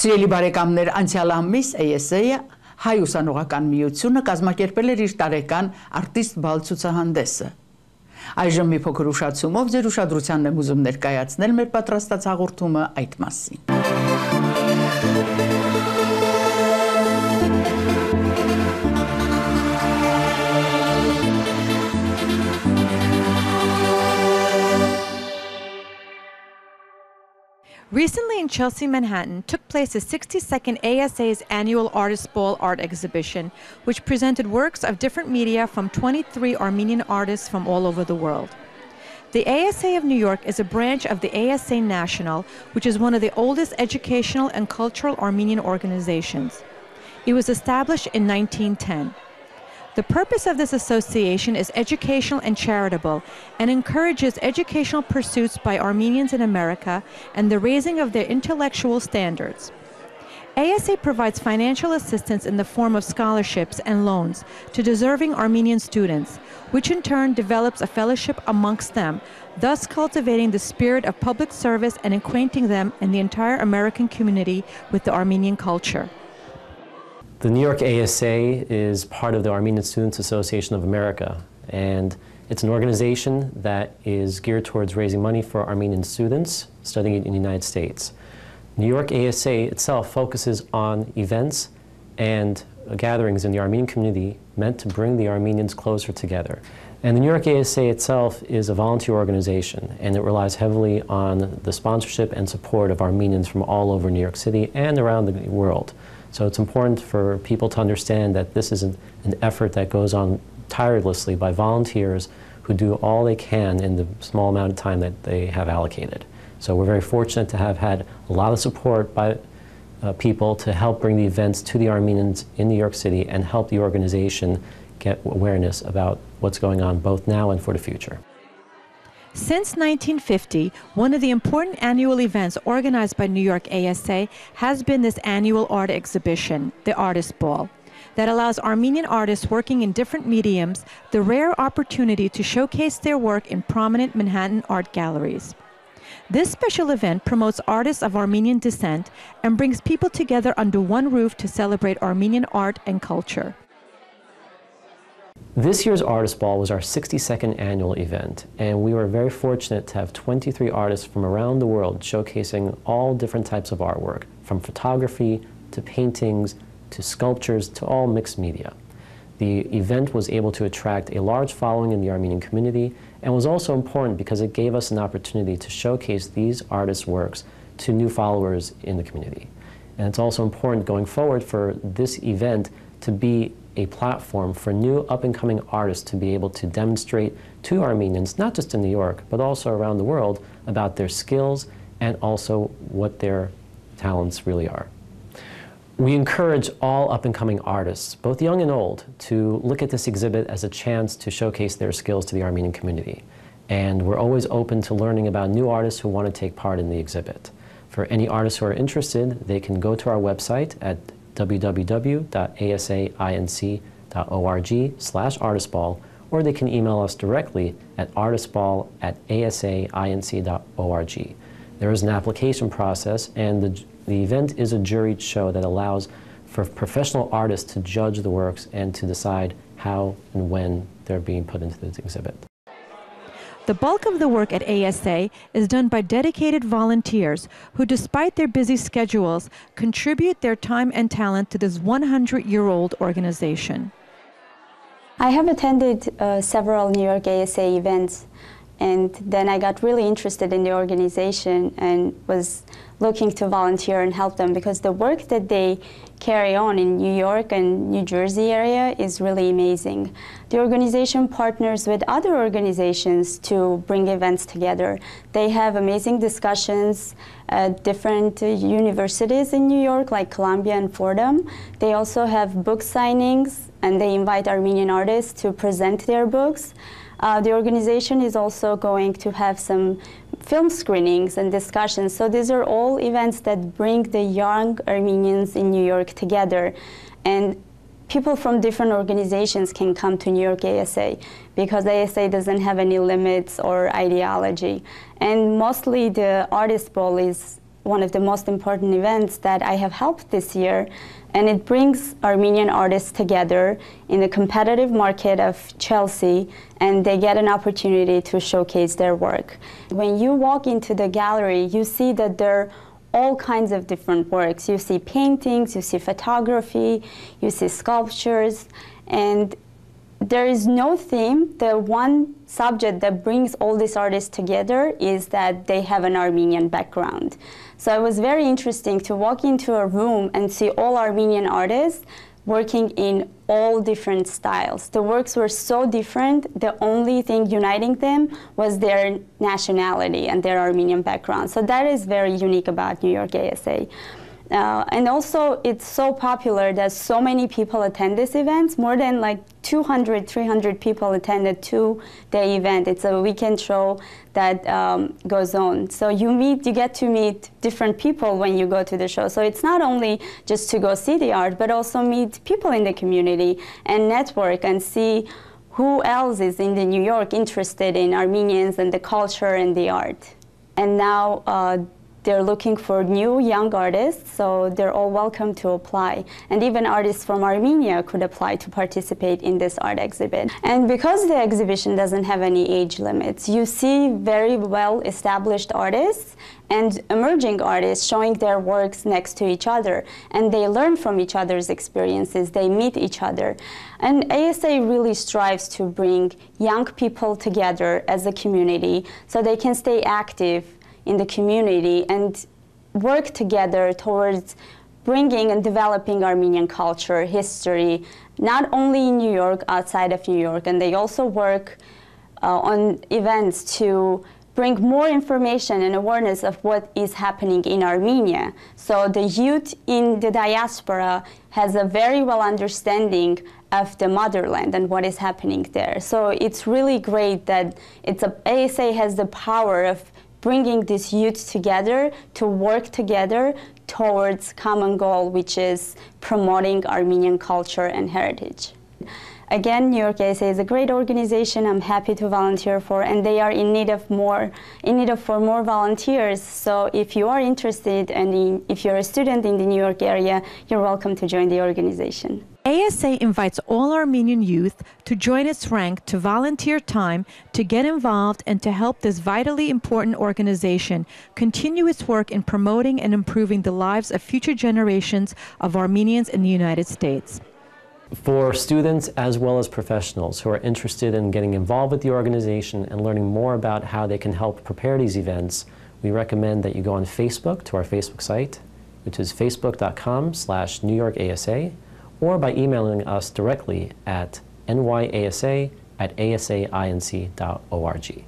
Սիրելի բարեկամներ, անցյալ ամիս ASA-ը հայ ուսանողական միությունը կազմակերպել էր իր տարեկան Artist Ball ցուցահանդեսը։ Այժմ մի փոքր ուշացումով ձեր ուշադրությանն եմ ուզում ներկայացնել մեր պատրաստած հաղորդումը այդ մասին։ Recently in Chelsea, Manhattan, took place the 62nd ASA's annual Artists Ball art exhibition, which presented works of different media from 23 Armenian artists from all over the world. The ASA of New York is a branch of the ASA National, which is one of the oldest educational and cultural Armenian organizations. It was established in 1910. The purpose of this association is educational and charitable and encourages educational pursuits by Armenians in America and the raising of their intellectual standards. ASA provides financial assistance in the form of scholarships and loans to deserving Armenian students, which in turn develops a fellowship amongst them, thus cultivating the spirit of public service and acquainting them and the entire American community with the Armenian culture. The New York ASA is part of the Armenian Students Association of America, and it's an organization that is geared towards raising money for Armenian students studying in the United States. New York ASA itself focuses on events and gatherings in the Armenian community meant to bring the Armenians closer together. And the New York ASA itself is a volunteer organization, and it relies heavily on the sponsorship and support of Armenians from all over New York City and around the world. So it's important for people to understand that this is an effort that goes on tirelessly by volunteers who do all they can in the small amount of time that they have allocated. So we're very fortunate to have had a lot of support by people to help bring the events to the Armenians in New York City and help the organization get awareness about what's going on both now and for the future. Since 1950, one of the important annual events organized by New York ASA has been this annual art exhibition, the Artist Ball, that allows Armenian artists working in different mediums the rare opportunity to showcase their work in prominent Manhattan art galleries. This special event promotes artists of Armenian descent and brings people together under one roof to celebrate Armenian art and culture. This year's Artist Ball was our 62nd annual event, and we were very fortunate to have 23 artists from around the world showcasing all different types of artwork, from photography to paintings to sculptures to all mixed media. The event was able to attract a large following in the Armenian community and was also important because it gave us an opportunity to showcase these artists' works to new followers in the community. And it's also important going forward for this event to be a platform for new up-and-coming artists to be able to demonstrate to Armenians, not just in New York, but also around the world, about their skills and also what their talents really are. We encourage all up-and-coming artists, both young and old, to look at this exhibit as a chance to showcase their skills to the Armenian community. And we're always open to learning about new artists who want to take part in the exhibit. For any artists who are interested, they can go to our website at www.asainc.org/artistball, or they can email us directly at artistball@asainc.org. There is an application process, and the event is a juried show that allows for professional artists to judge the works and to decide how and when they're being put into this exhibit. The bulk of the work at ASA is done by dedicated volunteers who, despite their busy schedules, contribute their time and talent to this 100-year-old organization. I have attended several New York ASA events, and then I got really interested in the organization and was looking to volunteer and help them because the work that they carry on in New York and New Jersey area is really amazing. The organization partners with other organizations to bring events together. They have amazing discussions at different universities in New York, like Columbia and Fordham. They also have book signings, and they invite Armenian artists to present their books. The organization is also going to have some film screenings and discussions. So these are all events that bring the young Armenians in New York together. And people from different organizations can come to New York ASA because ASA doesn't have any limits or ideology. And mostly the Artist Ball is one of the most important events that I have helped this year, and it brings Armenian artists together in the competitive market of Chelsea, and they get an opportunity to showcase their work. When you walk into the gallery, you see that there are all kinds of different works. You see paintings, you see photography, you see sculptures, and there is no theme. The one subject that brings all these artists together is that they have an Armenian background. So it was very interesting to walk into a room and see all Armenian artists working in all different styles. The works were so different. The only thing uniting them was their nationality and their Armenian background. So that is very unique about New York ASA. And also, it's so popular that so many people attend these events. More than like 200, 300 people attended to the event. It's a weekend show that goes on. So you get to meet different people when you go to the show. So it's not only just to go see the art, but also meet people in the community and network and see who else is in New York interested in Armenians and the culture and the art. And now, they're looking for new young artists, so they're all welcome to apply. And even artists from Armenia could apply to participate in this art exhibit. And because the exhibition doesn't have any age limits, you see very well-established artists and emerging artists showing their works next to each other. And they learn from each other's experiences, they meet each other. And ASA really strives to bring young people together as a community so they can stay active in the community and work together towards bringing and developing Armenian culture, history, not only in New York, outside of New York, and they also work on events to bring more information and awareness of what is happening in Armenia. So the youth in the diaspora has a very well understanding of the motherland and what is happening there. So it's really great that ASA has the power of bringing these youth together to work together towards common goal, which is promoting Armenian culture and heritage. Again, New York ASA is a great organization I'm happy to volunteer for, and they are in need of more volunteers. So if you are interested and if you're a student in the New York area, you're welcome to join the organization. ASA invites all Armenian youth to join its rank to volunteer time, to get involved, and to help this vitally important organization continue its work in promoting and improving the lives of future generations of Armenians in the United States. For students as well as professionals who are interested in getting involved with the organization and learning more about how they can help prepare these events, we recommend that you go on Facebook to our Facebook site, which is facebook.com/New York ASA, or by emailing us directly at nyasa@asainc.org.